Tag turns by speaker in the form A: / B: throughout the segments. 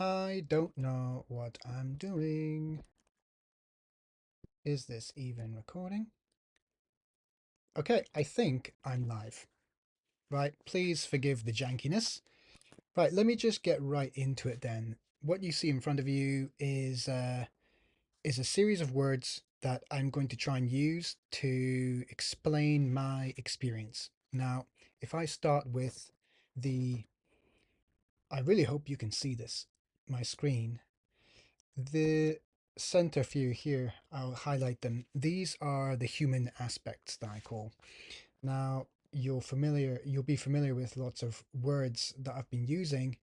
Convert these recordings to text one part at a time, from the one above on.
A: I don't know what I'm doing. Is this even recording? Okay, I think I'm live. Right, please forgive the jankiness. Right, let me just get right into it then. What you see in front of you is a series of words that I'm going to try and use to explain my experience. Now, if I start with the, I really hope you can see this, my screen. The center few here, I'll highlight them. These are the human aspects that I call. Now, you'll be familiar with lots of words that I've been using,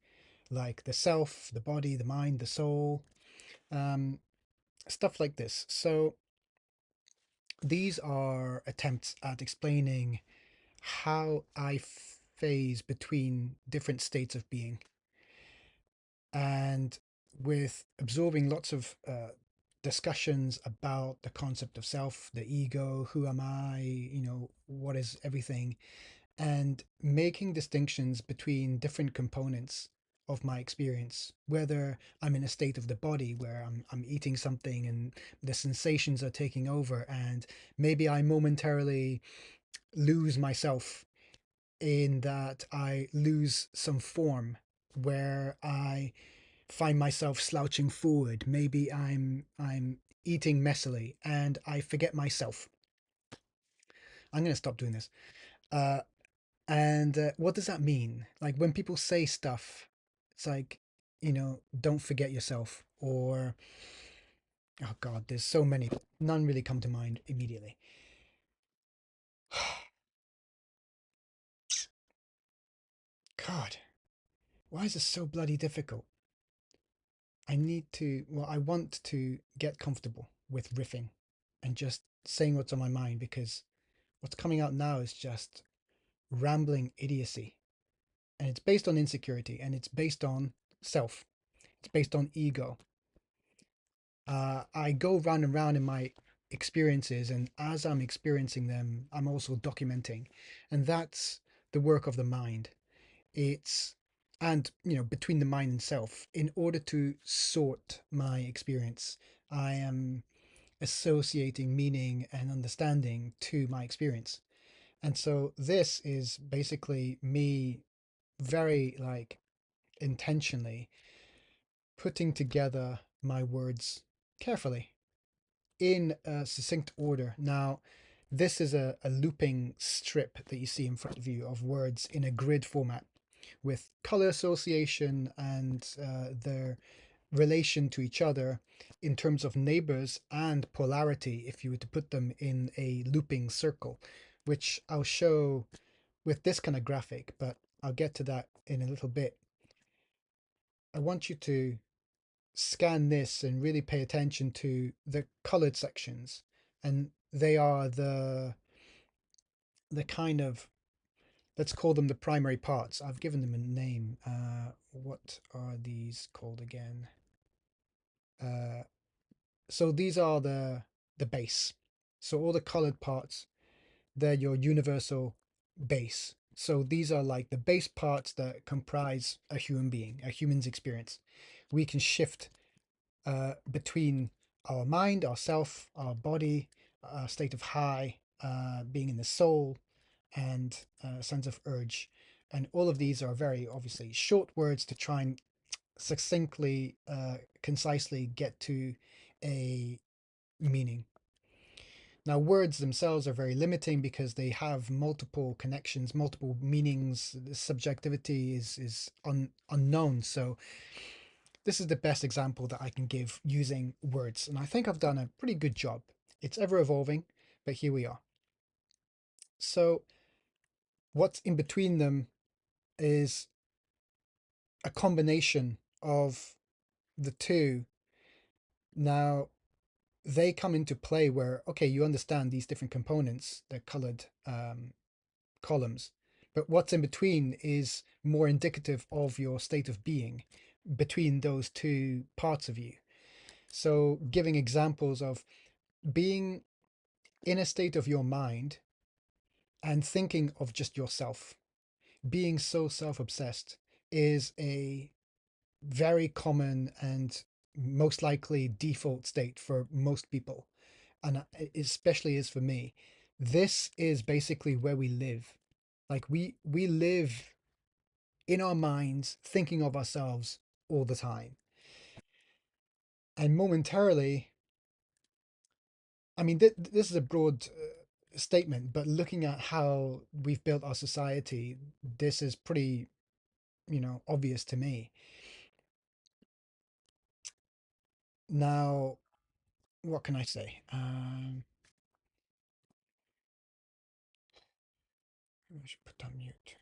A: like the self, the body, the mind, the soul, um, stuff like this. So these are attempts at explaining how I phase between different states of being. And with absorbing lots of discussions about the concept of self, the ego, who am I, what is everything, and making distinctions between different components of my experience, whether I'm in a state of the body where I'm eating something and the sensations are taking over, and maybe I momentarily lose myself in that I lose some form where I find myself slouching forward. Maybe I'm eating messily and I forget myself. I'm going to stop doing this. Uh, and what does that mean? Like when people say stuff, it's like, don't forget yourself. Or, oh God, there's so many. None really come to mind immediately. God, why is this so bloody difficult? I want to get comfortable with riffing and just saying what's on my mind because what's coming out now is just rambling idiocy. And it's based on insecurity and it's based on self, it's based on ego. I go round and round in my experiences, and as I'm experiencing them, I'm also documenting. And that's the work of the mind. It's, and, between the mind and self, in order to sort my experience, I am associating meaning and understanding to my experience. And so this is basically me very like intentionally putting together my words carefully in a succinct order. Now, this is a looping strip that you see in front of you of words in a grid format with color association and their relation to each other in terms of neighbors and polarity if you were to put them in a looping circle, which I'll show with this kind of graphic, but I'll get to that in a little bit. I want you to scan this and really pay attention to the colored sections. And they are the kind of, let's call them the primary parts. I've given them a name. What are these called again? Uh, so these are the base. So all the colored parts, they're your universal base. So these are like the base parts that comprise a human being, a human's experience. We can shift between our mind, our self, our body, a state of high, being in the soul, and sense of urge. And all of these are very obviously short words to try and succinctly, concisely get to a meaning. Now, words themselves are very limiting because they have multiple connections, multiple meanings. The subjectivity is unknown. So this is the best example that I can give using words. And I think I've done a pretty good job. It's ever evolving, but here we are. So what's in between them is a combination of the two. Now, they come into play where, okay, you understand these different components, they're colored columns, but what's in between is more indicative of your state of being between those two parts of you. So, giving examples of being in a state of your mind and thinking of just yourself, being so self obsessed is a very common and most likely default state for most people, and especially is for me. This is basically where we live. Like we live in our minds, thinking of ourselves all the time, and momentarily. I mean, this is a broad statement, but looking at how we've built our society, this is pretty, obvious to me. Now, what can I say? I should put on mute.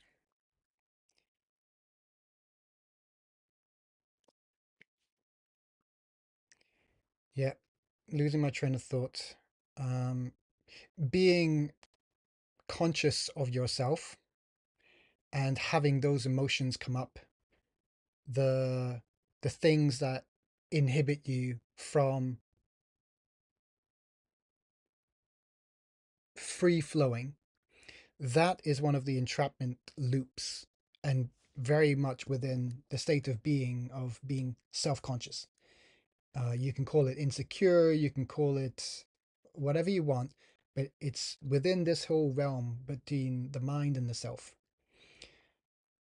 A: Yeah, losing my train of thought. Um, Being conscious of yourself and having those emotions come up, the the things that inhibit you from free flowing, that is one of the entrapment loops, and very much within the state of being self-conscious. You can call it insecure, you can call it whatever you want, but it's within this whole realm between the mind and the self.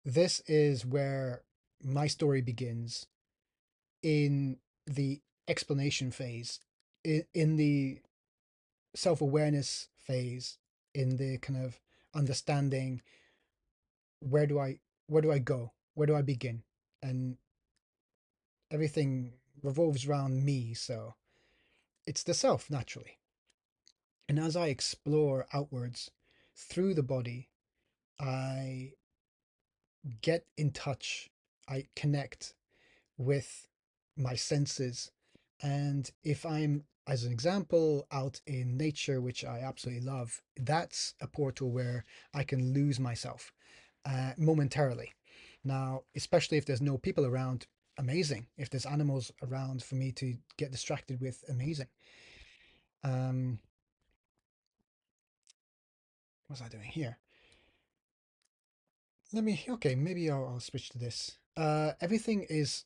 A: This is where my story begins, in the explanation phase, in the self-awareness phase, in the kind of understanding, where do I where do I go? Where do I begin? And everything revolves around me, so it's the self naturally. And as I explore outwards through the body, I get in touch, I connect with my senses. And if I'm, as an example, out in nature, which I absolutely love, that's a portal where I can lose myself momentarily. Now, especially if there's no people around, amazing. If there's animals around for me to get distracted with, amazing. Um, what was I doing here? Okay, maybe I'll switch to this. Everything is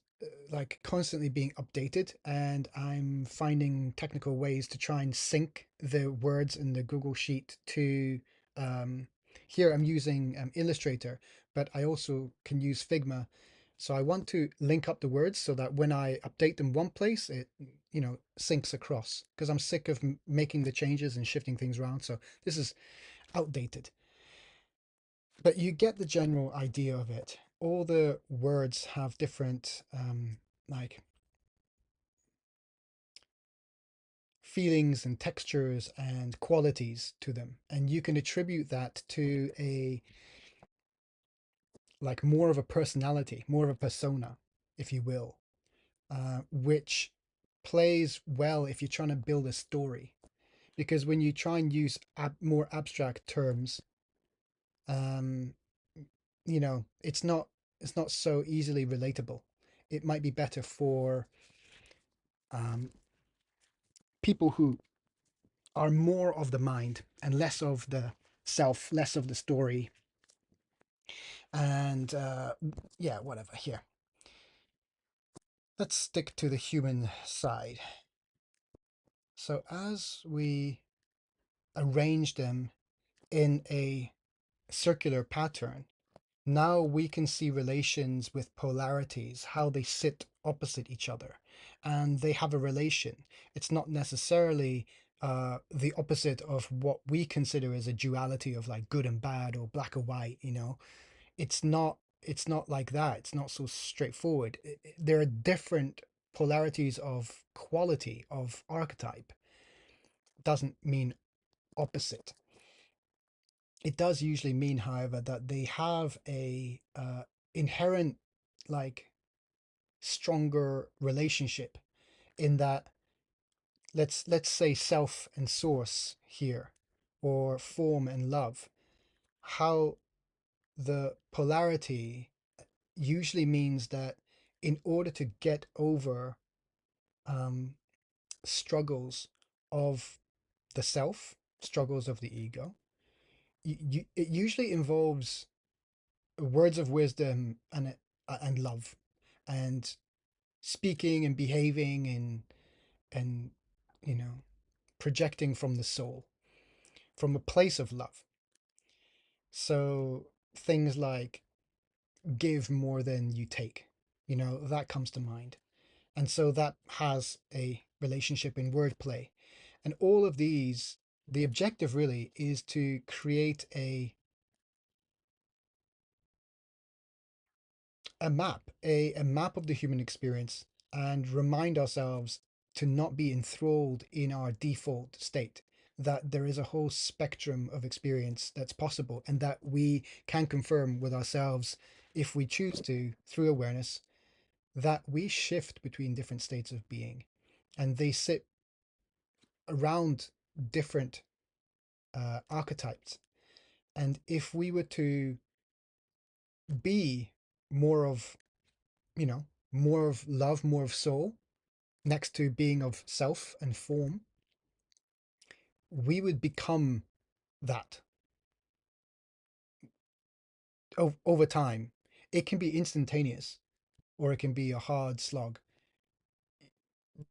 A: like constantly being updated, and I'm finding technical ways to try and sync the words in the Google Sheet to. Um, Here I'm using Illustrator, but I also can use Figma. So I want to link up the words so that when I update them one place, it syncs across, because I'm sick of making the changes and shifting things around. So this is outdated, but you get the general idea of it. All the words have different like feelings and textures and qualities to them, and you can attribute that to a like more of a personality, more of a persona, if you will, which plays well if you're trying to build a story. Because when you try and use more abstract terms, um, it's not so easily relatable. It might be better for um, people who are more of the mind and less of the self, less of the story, and yeah, whatever. Here, let's stick to the human side. So as we arrange them in a circular pattern, now we can see relations with polarities, how they sit opposite each other, and they have a relation. It's not necessarily the opposite of what we consider as a duality of like good and bad or black or white. It's not. It's not like that. It's not so straightforward. There are different polarities of quality of archetype. Doesn't mean opposite. It does usually mean, however, that they have a inherent, like, stronger relationship, in that, let's say self and source here, or form and love. How the polarity usually means that in order to get over um, struggles of the self, struggles of the ego, it usually involves words of wisdom and love. and speaking and behaving and you know projecting from the soul, from a place of love. So things like give more than you take, that comes to mind. And so that has a relationship in wordplay. And all of these, the objective really is to create a map of the human experience, and remind ourselves to not be enthralled in our default state, that there is a whole spectrum of experience that's possible, and that we can confirm with ourselves, if we choose to, through awareness, that we shift between different states of being, and they sit around different archetypes. And if we were to be more of, more of love, more of soul, next to being of self and form, we would become that over time. It can be instantaneous, or it can be a hard slog.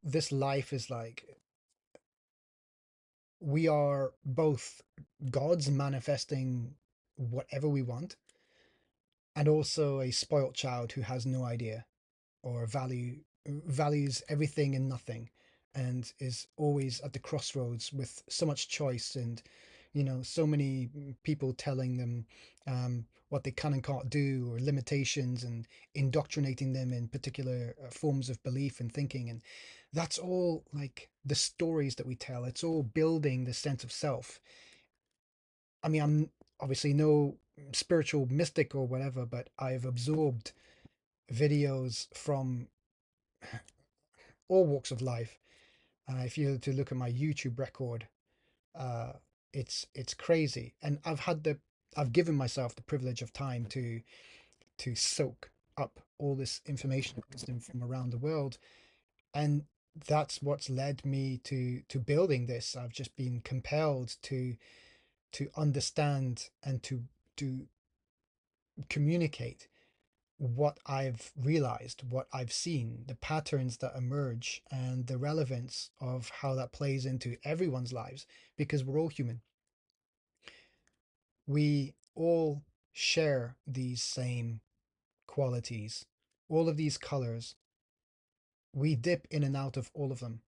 A: This life is like, we are both gods manifesting whatever we want, and also a spoilt child who has no idea, or values everything and nothing, and is always at the crossroads with so much choice, and so many people telling them what they can and can't do, or limitations, and indoctrinating them in particular forms of belief and thinking. And that's all like the stories that we tell. It's all building the sense of self. I mean, I'm obviously no spiritual mystic or whatever, but I've absorbed videos from all walks of life. If you were to look at my YouTube record, uh, it's crazy, and I've given myself the privilege of time to soak up all this information and wisdom from around the world, and that's what's led me to building this. I've just been compelled to understand and to communicate what I've realized, what I've seen, the patterns that emerge, and the relevance of how that plays into everyone's lives, because we're all human. We all share these same qualities, all of these colors. We dip in and out of all of them,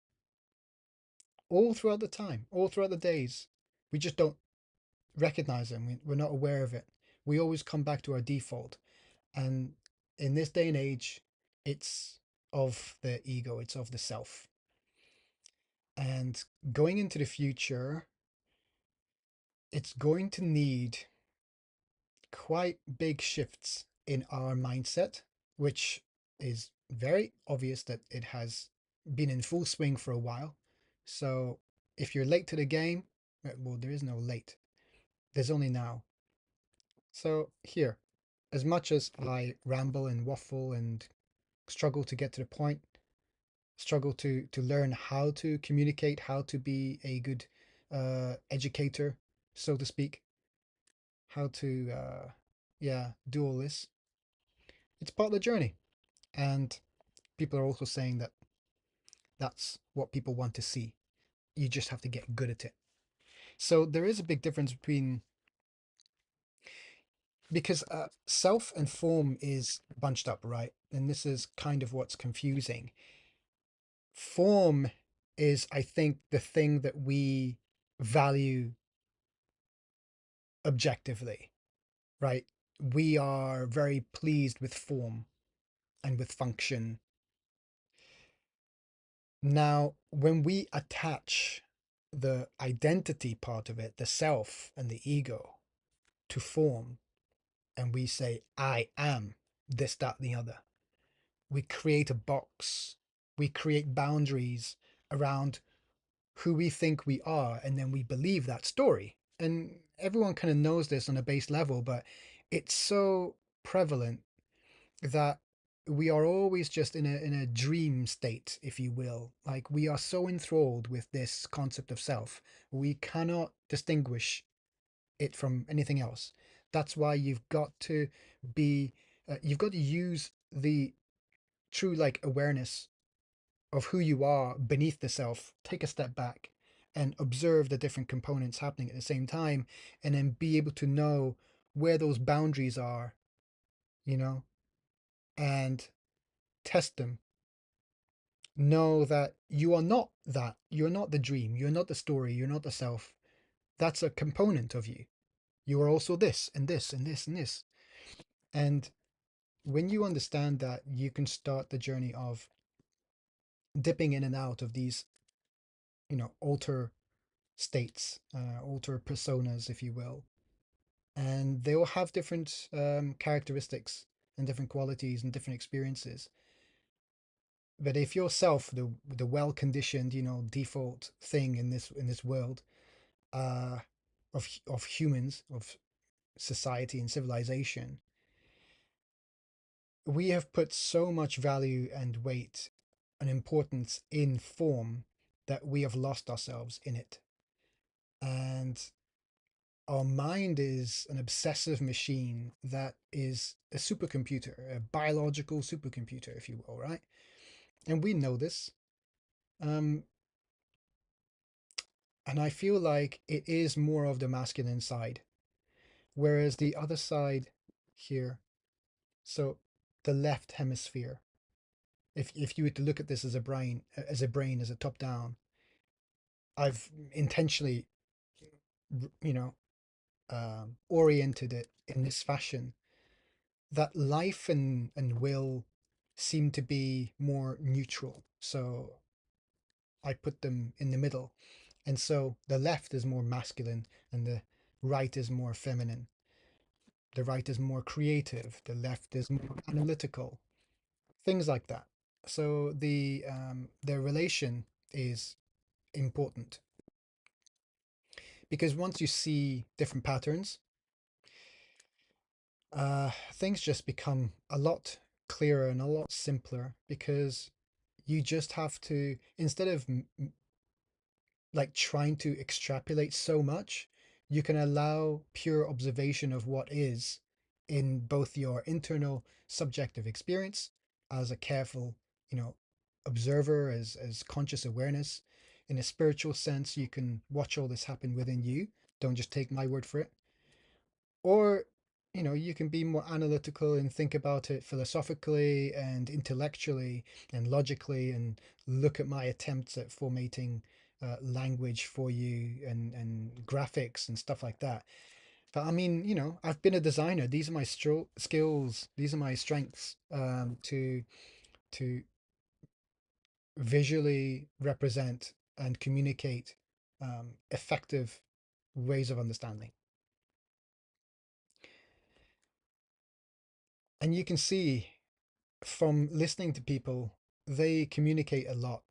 A: all throughout the time, all throughout the days. We just don't recognize them. We're not aware of it. We always come back to our default. And in this day and age, it's of the ego, it's of the self. And going into the future, it's going to need quite big shifts in our mindset, which is very obvious that it has been in full swing for a while. So if you're late to the game, well, there is no late, there's only now. So here, as much as I ramble and waffle and struggle to get to the point, struggle to learn how to communicate, how to be a good educator, so to speak, how to yeah, do all this. It's part of the journey, and people are also saying that that's what people want to see. You just have to get good at it. So there is a big difference between, because self and form is bunched up, right? And this is kind of what's confusing. Form is, I think, the thing that we value objectively, right? We are very pleased with form and with function. Now, when we attach the identity part of it, the self and the ego, to form, and we say, I am this, that, the other, we create a box, we create boundaries around who we think we are, and then we believe that story. And everyone kind of knows this on a base level, but it's so prevalent that we are always just in a dream state, if you will. Like, we are so enthralled with this concept of self, we cannot distinguish it from anything else. That's why you've got to be you've got to use the true like awareness of who you are beneath the self, take a step back and observe the different components happening at the same time, and then be able to know where those boundaries are, you know, and test them. Know that you are not that. You're not the dream. You're not the story. You're not the self. That's a component of you. You are also this and this and this and this. And when you understand that, you can start the journey of dipping in and out of these, alter states, alter personas, if you will. And they will have different characteristics and different qualities and different experiences. But if yourself, the well conditioned, default thing in this world, uh, of humans, of society and civilization, we have put so much value and weight and importance in form that we have lost ourselves in it. And our mind is an obsessive machine that is a supercomputer, a biological supercomputer, if you will, right? And we know this. Um, and I feel like it is more of the masculine side, whereas the other side here, so the left hemisphere, if you were to look at this as a top down, I've intentionally, oriented it in this fashion that life and will seem to be more neutral. So I put them in the middle. And so the left is more masculine and the right is more feminine. The right is more creative. The left is more analytical. Things like that. So the relation is important because once you see different patterns, things just become a lot clearer and a lot simpler because you just have to, instead of like trying to extrapolate so much, you can allow pure observation of what is in both your internal subjective experience as a careful, you know, observer, as conscious awareness. In a spiritual sense, you can watch all this happen within you. Don't just take my word for it. Or, you can be more analytical and think about it philosophically and intellectually and logically and look at my attempts at formatting language for you and graphics and stuff like that. But I mean, I've been a designer. These are my skills. These are my strengths, to visually represent and communicate effective ways of understanding. And you can see from listening to people, they communicate a lot,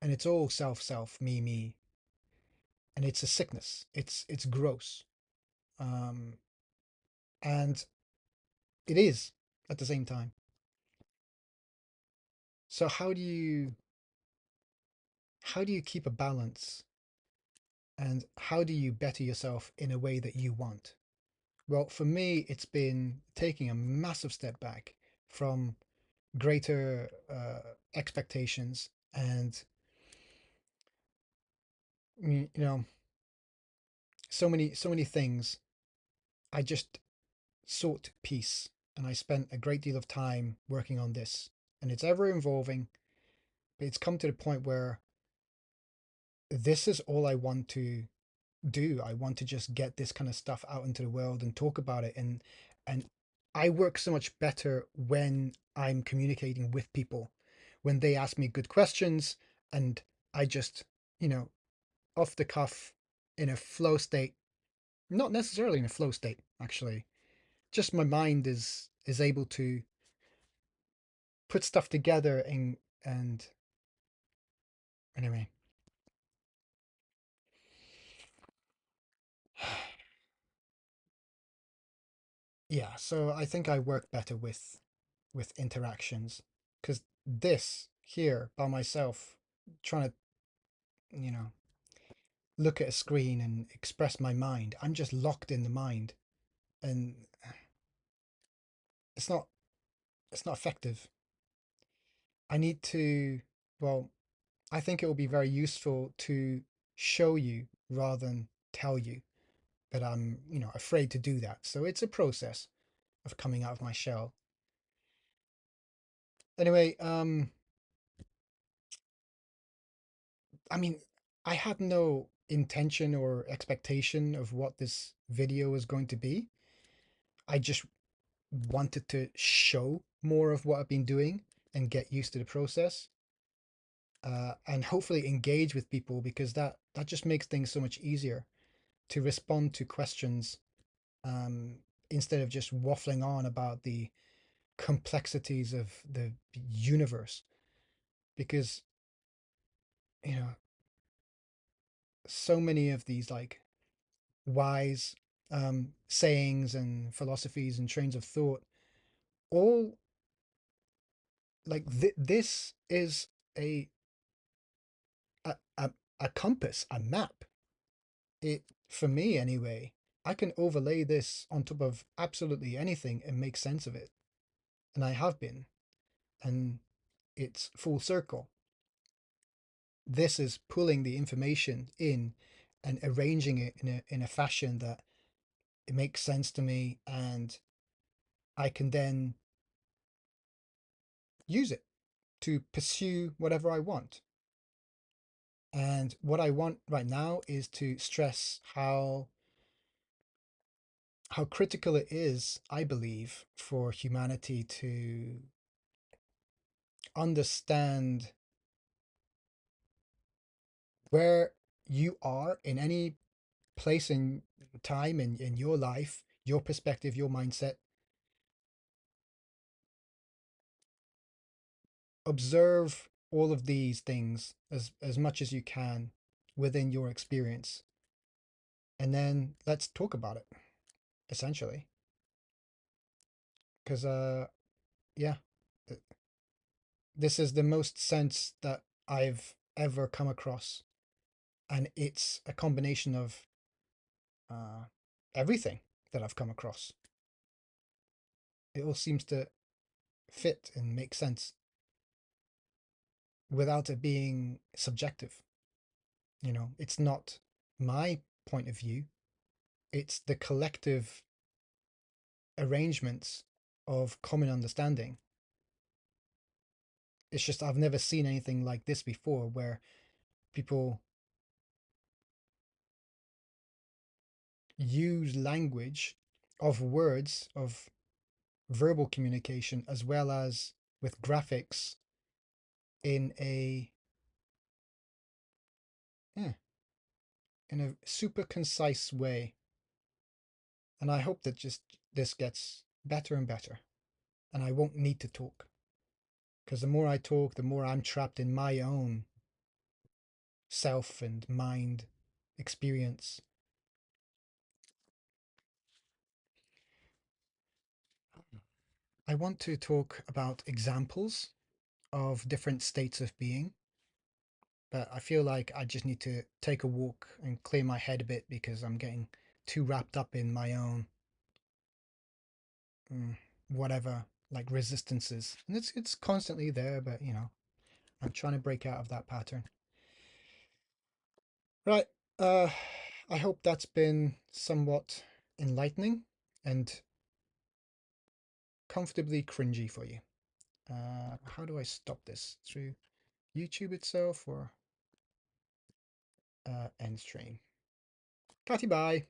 A: and it's all self, self, me, and it's a sickness. It's gross, um, and it is at the same time. So how do you keep a balance, and how do you better yourself in a way that you want? Well, for me, it's been taking a massive step back from greater expectations and so many things. I just sought peace, and I spent a great deal of time working on this. And it's ever evolving, but it's come to the point where this is all I want to do. I want to just get this kind of stuff out into the world and talk about it. And I work so much better when I'm communicating with people, when they ask me good questions, and I just, you know, off the cuff, in a flow state, not necessarily in a flow state, actually. Just my mind is able to put stuff together, and anyway. Yeah, so I think I work better with interactions, because this here by myself, trying to, you know look at a screen and express my mind, I'm just locked in the mind, and it's not it's not effective. I need to, well, I think it will be very useful to show you rather than tell you, but I'm, afraid to do that. So it's a process of coming out of my shell. Anyway, I mean, I had no intention or expectation of what this video was going to be. I just wanted to show more of what I've been doing and get used to the process, and hopefully engage with people, because that just makes things so much easier to respond to questions, um, instead of just waffling on about the complexities of the universe. Because you know so many of these like wise, sayings and philosophies and trains of thought, all like this is a, a a a compass, a map. It, for me anyway, I can overlay this on top of absolutely anything and make sense of it, and I have been, and it's full circle. This is pulling the information in and arranging it in a fashion that it makes sense to me, and I can then use it to pursue whatever I want. And what I want right now is to stress how critical it is, I believe, for humanity to understand where you are in any place in time in your life, your perspective, your mindset. Observe all of these things as much as you can within your experience, and then let's talk about it, essentially. Because yeah, this is the most sense that I've ever come across, and it's a combination of uh, everything that I've come across. It all seems to fit and make sense without it being subjective. It's not my point of view, it's the collective arrangements of common understanding. It's just I've never seen anything like this before, where people use language of words, of verbal communication, as well as with graphics in a, yeah, in a super concise way. And I hope that just this gets better and better, and I won't need to talk, because the more I talk, the more I'm trapped in my own self and mind experience. I want to talk about examples of different states of being, but I feel like I just need to take a walk and clear my head a bit, because I'm getting too wrapped up in my own, mm, whatever, like resistances. And it's constantly there, but I'm trying to break out of that pattern. Right. Uh, I hope that's been somewhat enlightening and comfortably cringy for you. How do I stop this? Through YouTube itself, or end stream? Catty bye.